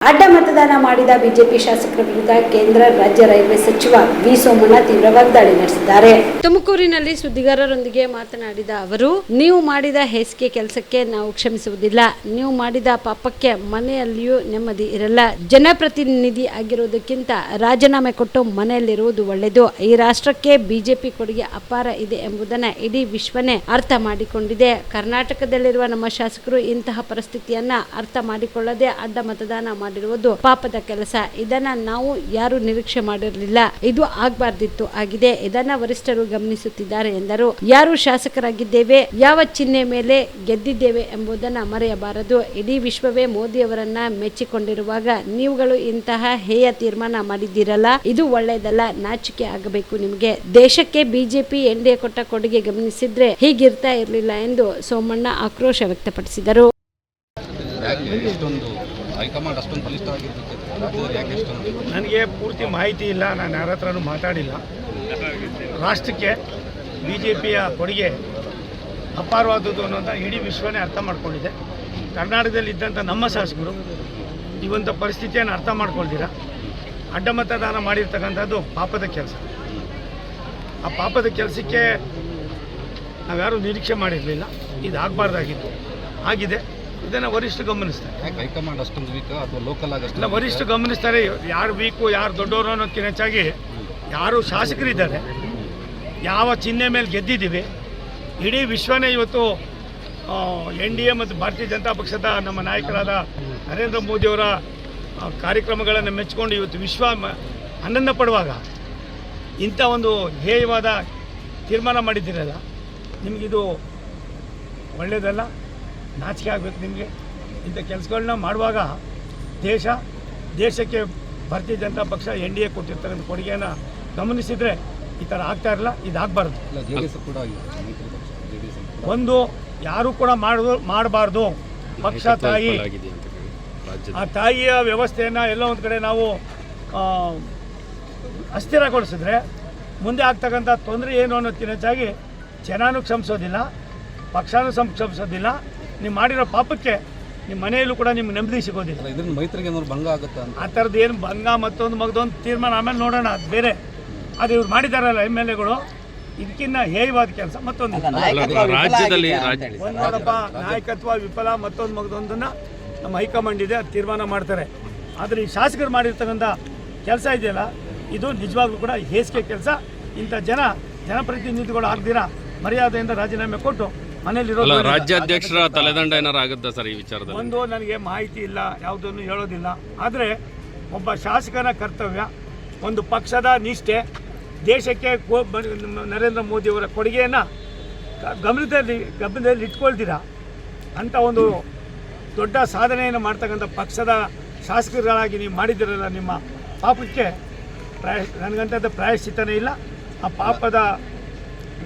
ಅಡ್ಡ ಮತದಾನ ಮಾಡಿದ ಬಿಜೆಪಿ ಶಾಸಕರ ವಿರುದ್ಧ ಕೇಂದ್ರ ರಾಜ್ಯ ರೈಲ್ವೆ ಸಚಿವ ವಿ ಸೋಮಣ್ಣ ತೀವ್ರ ವಾಗ್ದಾಳಿ ನಡೆಸಿದ್ದಾರೆ. ತುಮಕೂರಿನಲ್ಲಿ ಸುದ್ದಿಗಾರರೊಂದಿಗೆ ಮಾತನಾಡಿದ ಅವರು, ನೀವು ಮಾಡಿದ ಹೇಸಿಗೆ ಕೆಲಸಕ್ಕೆ ನಾವು ಕ್ಷಮಿಸುವುದಿಲ್ಲ. ನೀವು ಮಾಡಿದ ಪಾಪಕ್ಕೆ ಮನೆಯಲ್ಲಿಯೂ ನೆಮ್ಮದಿ ಇರಲ್ಲ. ಜನಪ್ರತಿನಿಧಿ ಆಗಿರುವುದಕ್ಕಿಂತ ರಾಜೀನಾಮೆ ಕೊಟ್ಟು ಮನೆಯಲ್ಲಿರುವುದು ಒಳ್ಳೆಯದು. ಈ ರಾಷ್ಟ್ರಕ್ಕೆ ಬಿಜೆಪಿ ಕೊಡುಗೆ ಅಪಾರ ಇದೆ ಎಂಬುದನ್ನು ಇಡೀ ವಿಶ್ವನೇ ಅರ್ಥ ಮಾಡಿಕೊಂಡಿದೆ. ಕರ್ನಾಟಕದಲ್ಲಿರುವ ನಮ್ಮ ಶಾಸಕರು ಇಂತಹ ಪರಿಸ್ಥಿತಿಯನ್ನ ಅರ್ಥ ಮಾಡಿಕೊಳ್ಳದೆ ಅಡ್ಡ ಮತದಾನ ಮಾಡಿರುವುದು ಪಾಪದ ಕೆಲಸ. ಇದನ್ನ ನಾವು ಯಾರು ನಿರೀಕ್ಷೆ ಮಾಡಿರಲಿಲ್ಲ. ಇದು ಆಗಬಾರ್ದಿತ್ತು, ಆಗಿದೆ. ಇದನ್ನ ವರಿಷ್ಠರು ಗಮನಿಸುತ್ತಿದ್ದಾರೆ ಎಂದರು. ಯಾರು ಶಾಸಕರಾಗಿದ್ದೇವೆ, ಯಾವ ಚಿಹ್ನೆ ಮೇಲೆ ಗೆದ್ದಿದ್ದೇವೆ ಎಂಬುದನ್ನ ಮರೆಯಬಾರದು. ಇಡೀ ವಿಶ್ವವೇ ಮೋದಿಯವರನ್ನ ಮೆಚ್ಚಿಕೊಂಡಿರುವಾಗ ನೀವುಗಳು ಇಂತಹ ಹೇಯ ತೀರ್ಮಾನ ಮಾಡಿದ್ದೀರಲ್ಲ, ಇದು ಒಳ್ಳೆಯದಲ್ಲ. ನಾಚಿಕೆ ಆಗಬೇಕು ನಿಮಗೆ. ದೇಶಕ್ಕೆ ಬಿಜೆಪಿ ಎನ್ಡಿಎ ಕೊಟ್ಟ ಕೊಡುಗೆ ಗಮನಿಸಿದ್ರೆ ಹೀಗಿರ್ತಾ ಇರಲಿಲ್ಲ ಎಂದು ಸೋಮಣ್ಣ ಆಕ್ರೋಶ ವ್ಯಕ್ತಪಡಿಸಿದರು. ನನಗೆ ಪೂರ್ತಿ ಮಾಹಿತಿ ಇಲ್ಲ, ನಾನು ಯಾರ ಹತ್ರನೂ ಮಾತಾಡಿಲ್ಲ. ರಾಷ್ಟ್ರಕ್ಕೆ ಬಿ ಜೆ ಪಿಯ ಕೊಡುಗೆ ಅಪಾರವಾದದ್ದು ಅನ್ನೋದನ್ನ ಇಡೀ ವಿಶ್ವನೇ ಅರ್ಥ ಮಾಡ್ಕೊಂಡಿದೆ. ಕರ್ನಾಟಕದಲ್ಲಿ ಇದ್ದಂಥ ನಮ್ಮ ಶಾಸಕರು ಇವಂಥ ಪರಿಸ್ಥಿತಿಯನ್ನು ಅರ್ಥ ಮಾಡ್ಕೊಳ್ತೀರ. ಅಡ್ಡ ಮತದಾನ ಮಾಡಿರ್ತಕ್ಕಂಥದ್ದು ಪಾಪದ ಕೆಲಸ. ಆ ಪಾಪದ ಕೆಲಸಕ್ಕೆ ನಾವ್ಯಾರೂ ನಿರೀಕ್ಷೆ ಮಾಡಿರಲಿಲ್ಲ. ಇದು ಆಗಬಾರ್ದಾಗಿತ್ತು, ಆಗಿದೆ. ಇದನ್ನು ವರಿಷ್ಠ ಗಮನಿಸ್ತಾರೆ. ಹೈಕಮಾಂಡ್ ಅಷ್ಟೊಂದು ವೀಕ್ ಅಥವಾ ಲೋಕಲ್ ಆಗಲ್ಲ, ವರಿಷ್ಠ ಗಮನಿಸ್ತಾರೆ. ಯಾರು ವೀಕು ಯಾರು ದೊಡ್ಡವರು ಅನ್ನೋದಕ್ಕಿಂತ ಹೆಚ್ಚಾಗಿ ಯಾರು ಶಾಸಕರಿದ್ದಾರೆ, ಯಾವ ಚಿಹ್ನೆ ಮೇಲೆ ಗೆದ್ದಿದ್ದೀವಿ. ಇಡೀ ವಿಶ್ವನೇ ಇವತ್ತು NDA ಮತ್ತು ಭಾರತೀಯ ಜನತಾ ಪಕ್ಷದ ನಮ್ಮ ನಾಯಕರಾದ ನರೇಂದ್ರ ಮೋದಿಯವರ ಕಾರ್ಯಕ್ರಮಗಳನ್ನು ಮೆಚ್ಚಿಕೊಂಡು ಇವತ್ತು ವಿಶ್ವ ಆನಂದ ಪಡುವಾಗ ಇಂಥ ಒಂದು ಹೇಯವಾದ ತೀರ್ಮಾನ ಮಾಡಿದ್ದೀರಲ್ಲ, ನಿಮಗಿದು ಒಳ್ಳೆಯದಲ್ಲ. ನಾಚಿಕೆ ಆಗಬೇಕು ನಿಮಗೆ. ಇಂಥ ಕೆಲಸಗಳನ್ನ ಮಾಡುವಾಗ ದೇಶಕ್ಕೆ ಭಾರತೀಯ ಜನತಾ ಪಕ್ಷ NDA ಕೊಟ್ಟಿರ್ತಕ್ಕಂಥ ಕೊಡುಗೆಯನ್ನು ಗಮನಿಸಿದರೆ ಈ ಥರ ಆಗ್ತಾ ಇರಲ್ಲ. ಇದಾಗಬಾರ್ದು. ಒಂದು ಯಾರು ಕೂಡ ಮಾಡಬಾರ್ದು. ಪಕ್ಷ ತಾಯಿ, ಆ ತಾಯಿಯ ವ್ಯವಸ್ಥೆಯನ್ನು ಎಲ್ಲ ಒಂದು ಕಡೆ ನಾವು ಅಸ್ಥಿರಗೊಳಿಸಿದ್ರೆ ಮುಂದೆ ಆಗ್ತಕ್ಕಂಥ ತೊಂದರೆ ಏನು ಅನ್ನೋದಕ್ಕಿಂತ ಹೆಚ್ಚಾಗಿ ಜನನೂ ಕ್ಷಮಿಸೋದಿಲ್ಲ, ಪಕ್ಷನೂ ಕ್ಷಮಿಸೋದಿಲ್ಲ. ನೀವು ಮಾಡಿರೋ ಪಾಪಕ್ಕೆ ನಿಮ್ಮ ಮನೆಯಲ್ಲೂ ಕೂಡ ನಿಮ್ಗೆ ನೆಮ್ಮದಿ ಸಿಗೋದಿಲ್ಲ. ಇದರಿಂದ ಮೈತ್ರಿಗೆ ಭಂಗ ಆಗುತ್ತೆ. ಆ ಥರದ್ದು ಏನು ಭಂಗ ಮತ್ತೊಂದು ತೀರ್ಮಾನ ಆಮೇಲೆ ನೋಡೋಣ, ಅದು ಬೇರೆ. ಅದು ಇವ್ರು ಮಾಡಿದಾರಲ್ಲ MLAಗಳು, ಇದಕ್ಕಿಂತ ಹೇಯವಾದ ಕೆಲಸ ಮತ್ತೊಂದು. ನೋಡಪ್ಪ, ನಾಯಕತ್ವ ವಿಫಲ, ಮತ್ತೊಂದನ್ನು ನಮ್ಮ ಹೈಕಮಾಂಡ್ ಇದೆ, ಅದು ತೀರ್ಮಾನ ಮಾಡ್ತಾರೆ. ಆದರೆ ಈ ಶಾಸಕರು ಮಾಡಿರ್ತಕ್ಕಂಥ ಕೆಲಸ ಇದೆಯಲ್ಲ, ಇದು ನಿಜವಾಗ್ಲೂ ಕೂಡ ಹೇಸಿಗೆ ಕೆಲಸ. ಇಂಥ ಜನಪ್ರತಿನಿಧಿಗಳು ಆಗ್ದಿರಾ ಮರ್ಯಾದೆಯಿಂದ ರಾಜೀನಾಮೆ ಕೊಟ್ಟು ಮನೆಯಲ್ಲಿರೋ ರಾಜ್ಯಾಧ್ಯಕ್ಷರ ತಲೆದಂಡ ಏನಾರು ಆಗುತ್ತಾ ಸರ್ ಈ ವಿಚಾರದಲ್ಲಿ? ಒಂದು ನನಗೆ ಮಾಹಿತಿ ಇಲ್ಲ, ಯಾವುದನ್ನು ಹೇಳೋದಿಲ್ಲ. ಆದರೆ ಒಬ್ಬ ಶಾಸಕನ ಕರ್ತವ್ಯ, ಒಂದು ಪಕ್ಷದ ನಿಷ್ಠೆ, ದೇಶಕ್ಕೆ ನರೇಂದ್ರ ಮೋದಿಯವರ ಕೊಡುಗೆಯನ್ನು ಗಮನದಲ್ಲಿ ಇಟ್ಕೊಳ್ತೀರಾ ಅಂಥ ಒಂದು ದೊಡ್ಡ ಸಾಧನೆಯನ್ನು ಮಾಡ್ತಕ್ಕಂಥ ಪಕ್ಷದ ಶಾಸಕರುಗಳಾಗಿ ನೀವು ಮಾಡಿದ್ದೀರಲ್ಲ, ನಿಮ್ಮ ಪಾಪಕ್ಕೆ ನನಗಂಥದ್ದು ಪ್ರಾಯಶ್ಚಿತ್ತನೇ ಇಲ್ಲ. ಆ ಪಾಪದ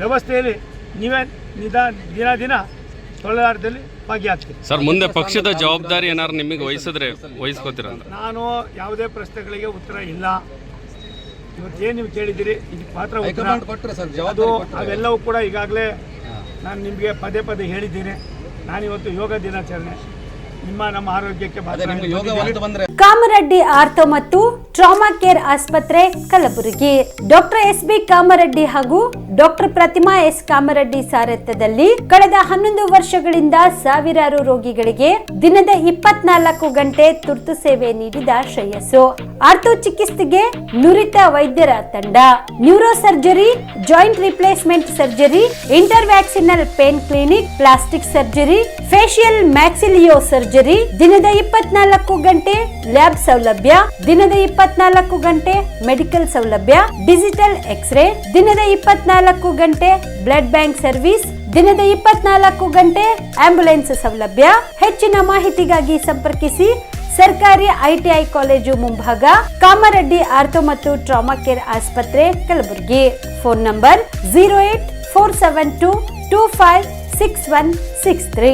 ವ್ಯವಸ್ಥೆಯಲ್ಲಿ ನೀವೇ ದಿನ ತೊಳೆದಾಟದಲ್ಲಿ ಭಾಗಿಯಾಗ್ತೀವಿ. ಸರ್, ಮುಂದೆ ಪಕ್ಷದ ಜವಾಬ್ದಾರಿ ಏನಾರು ನಿಮಗೆ ವಹಿಸ್ಕೋತೀರ? ನಾನು ಯಾವುದೇ ಪ್ರಶ್ನೆಗಳಿಗೆ ಉತ್ತರ ಇಲ್ಲ. ಇವತ್ತೇನು ನೀವು ಕೇಳಿದ್ದೀರಿ ಇದಕ್ಕೆ ಮಾತ್ರ ಉತ್ತರ. ಅದು ಅವೆಲ್ಲವೂ ಕೂಡ ಈಗಾಗಲೇ ನಾನು ನಿಮಗೆ ಪದೇ ಹೇಳಿದ್ದೀನಿ. ನಾನಿವತ್ತು ಯೋಗ ದಿನಾಚರಣೆ, ನಮ್ಮ ಆರೋಗ್ಯಕ್ಕೆ ಕಾಮರೆಡ್ಡಿ ಆರ್ಥೋ ಮತ್ತು ಟ್ರಾಮಾ ಕೇರ್ ಆಸ್ಪತ್ರೆ ಕಲಬುರಗಿ. ಡಾಕ್ಟರ್ SB ಕಾಮರೆಡ್ಡಿ ಹಾಗೂ ಡಾಕ್ಟರ್ ಪ್ರತಿಮಾ S ಕಾಮರೆಡ್ಡಿ ಸಾರಥ್ಯದಲ್ಲಿ ಕಳೆದ 11 ವರ್ಷಗಳಿಂದ ಸಾವಿರಾರು ರೋಗಿಗಳಿಗೆ ದಿನದ 24 ಗಂಟೆ ತುರ್ತು ಸೇವೆ ನೀಡಿದ ಶ್ರೇಯಸ್ಸು. ಆರ್ಥೋ ಚಿಕಿತ್ಸೆಗೆ ನುರಿತ ವೈದ್ಯರ ತಂಡ, neuro surgery, joint replacement surgery, interventional pain clinic, plastic surgery, facial maxillo surgery, ದಿನದ 24 ಗಂಟೆ ಲ್ಯಾಬ್ ಸೌಲಭ್ಯ, ದಿನದ 24 ಗಂಟೆ ಮೆಡಿಕಲ್ ಸೌಲಭ್ಯ, ಡಿಜಿಟಲ್ ಎಕ್ಸ್ರೇ, ದಿನದ 24 ಗಂಟೆ ಬ್ಲಡ್ ಬ್ಯಾಂಕ್ ಸರ್ವಿಸ್, ದಿನದ 24 ಗಂಟೆ ಆಂಬ್ಯುಲೆನ್ಸ್ ಸೌಲಭ್ಯ. ಹೆಚ್ಚಿನ ಮಾಹಿತಿಗಾಗಿ ಸಂಪರ್ಕಿಸಿ ಸರ್ಕಾರಿ ITI ಕಾಲೇಜು ಮುಂಭಾಗ, ಕಾಮರೆಡ್ಡಿ ಆರ್ಥೋ ಮತ್ತು ಟ್ರಾಮಾ ಕೇರ್ ಆಸ್ಪತ್ರೆ ಕಲಬುರಗಿ. Phone number 084722566163.